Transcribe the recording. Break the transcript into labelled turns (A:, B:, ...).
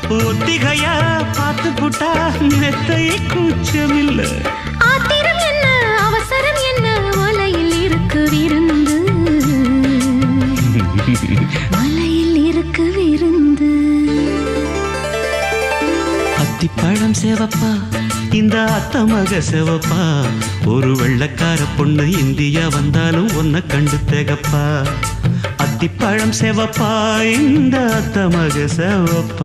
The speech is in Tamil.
A: ஒத்திகையா பார்த்து புட்டா மெத்தை கூச்சமில்ல.
B: ஆத்திரம் என்ன அவசரம் என்ன மலையில் இருக்கு விருந்து மலையில் இருக்கு விருந்து.
A: அத்திப்பழம் சேவப்பா இந்த அத்த மக சேவப்பா ஒரு வெள்ளக்கார பொண்ணு இந்தியா வந்தாலும் உன்னை கண்டு தேகப்பா. அத்திப்பழம் சேவப்பா இந்த அத்த மக சேவப்பா.